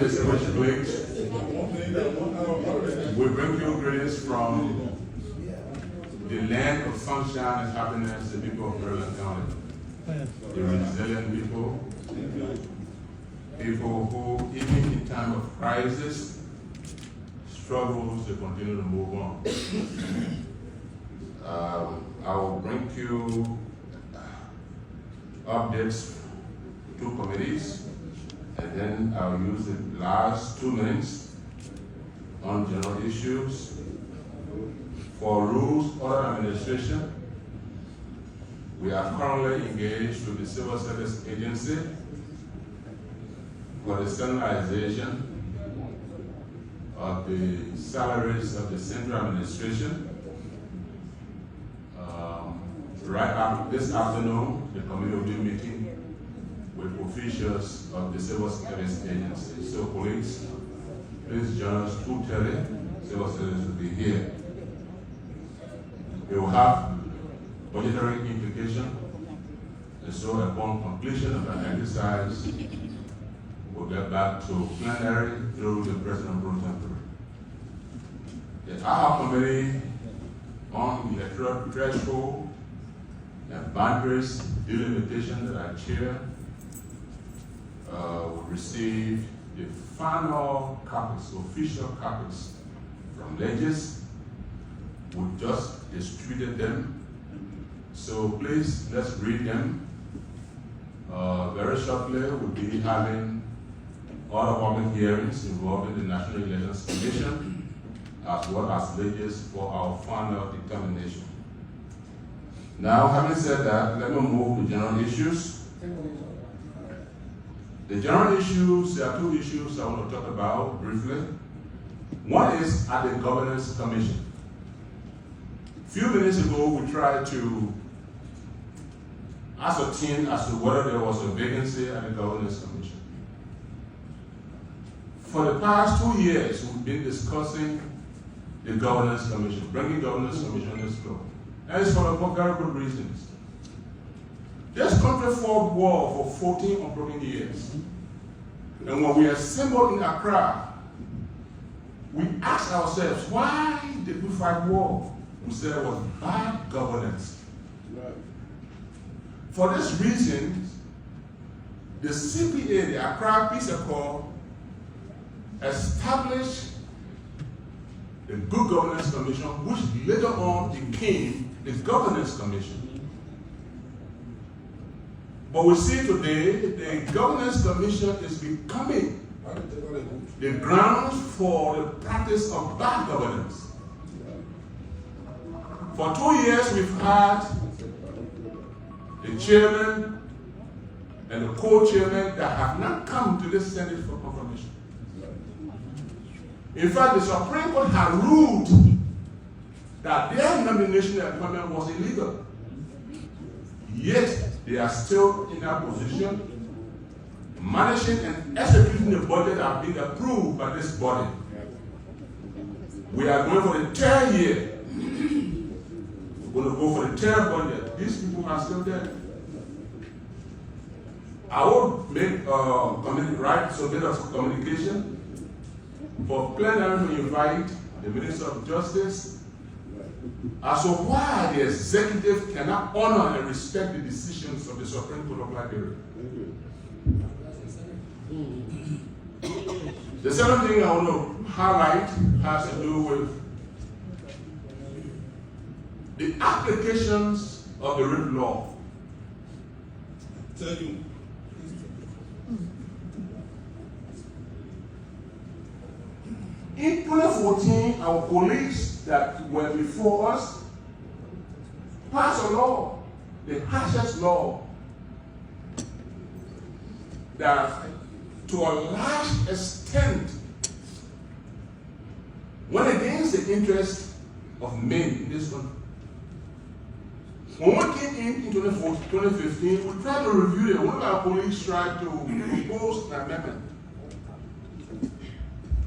and distinguished colleagues, we bring you greetings from the land of sunshine and happiness, the people of Maryland County. The resilient people who, even in time of crisis, struggles to continue to move on. I will bring you updates to committees, and then I'll use the last 2 minutes on general issues. For rules of administration, we are currently engaged with the Civil Service Agency for the standardization of the salaries of the central administration. Right after this afternoon, the committee will be meeting with officials of the Civil Service Agency. So colleagues, please join us 2:30. Civil Service will be here. We will have budgetary implication, and so upon completion of that exercise, we'll get back to plenary through the President Pro Tempore. The AHA Committee on Electoral Threshold and Boundaries Delimitation that I chair will receive the final copies, official copies from Legis. We just distributed them. So please, let's read them. Very shortly, we'll be having all the public hearings involving the National Elections Commission, as well as Legis for our final determination. Now, having said that, let me move to general issues. The general issues, there are 2 issues I want to talk about briefly. One is at the Governance Commission. A few minutes ago, we tried to ascertain as to whether there was a vacancy at the Governance Commission. For the past 2 years, we've been discussing the Governance Commission, bringing Governance Commission to scope. And it's for very good reasons. This country fought war for 14 unbroken years. And when we assembled in Accra, we asked ourselves, why did we fight war? We said it was bad governance. For this reason, the CPA, the Accra Peace Accord, established the Good Governance Commission, which later on became the Governance Commission. But we see today the Governance Commission is becoming the grounds for the practice of bad governance. For 2 years, we've had the chairman and the co-chairman that have not come to this Senate for confirmation. In fact, the Supreme Court had ruled that their nomination and appointment was illegal. Yet, they are still in that position, managing and executing the budget that have been approved by this body. We are going for the 3rd year. We're going to go for the 3rd budget. These people are still there. I will make write some bit of communication for plenary to invite the Minister of Justice as to why the executive cannot honor and respect the decisions of the Supreme Court of Liberia. The second thing I want to highlight has to do with the applications of the writ law. In 2014, our colleagues that were before us passed a law, the harshest law, that to a large extent went against the interest of men in this country. When we came in 2015, we tried to review it. One of our colleagues tried to propose an amendment.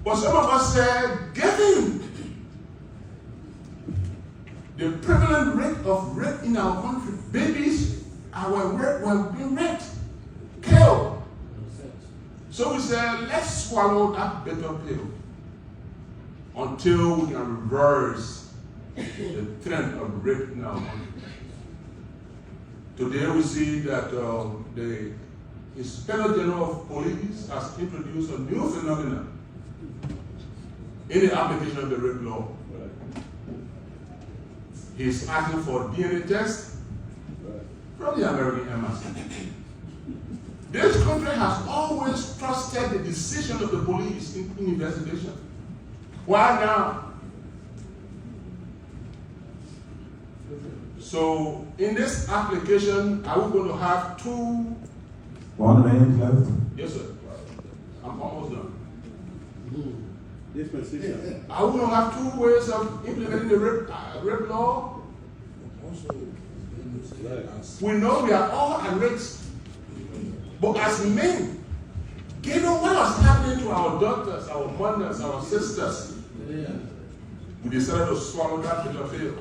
But some of us said, given the prevalent rate of rape in our country, babies were being raped, killed. So we said, let's swallow that bitter pill until we can reverse the trend of rape in our country. Today we see that the Inspector General of Police has introduced a new phenomenon in the application of the rape law. He's asking for DNA test from the American embassy. This country has always trusted the decision of the police in investigation. Why now? So, in this application, are we going to have two? 1 minute left. Yes, sir. I'm almost done. Dispensation. Are we going to have two ways of implementing the rape law? We know we are all at risk. But as men, given what was happening to our daughters, our mothers, our sisters, we decided to swallow that bitter pill.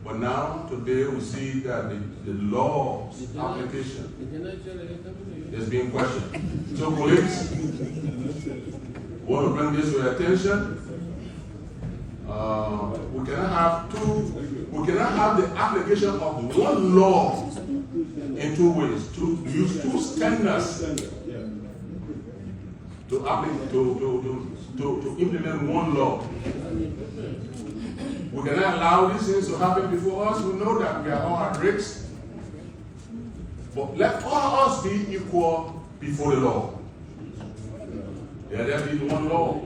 But now, today, we see that the law's application is being questioned. So, police, want to bring this to your attention. We cannot have the application of one law in two ways, to use two standards to implement one law. We cannot allow these things to happen before us. We know that we are all at risk. But let all of us be equal before the law. Let there be one law.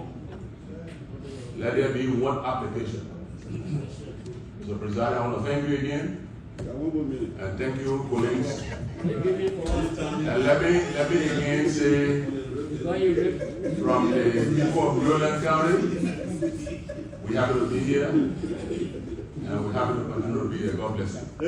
Let there be one application. So, President, I want to thank you again. And thank you, colleagues. And let me again say, from the people of Roland County, we happen to be here, and we happen to continue to be here. God bless you.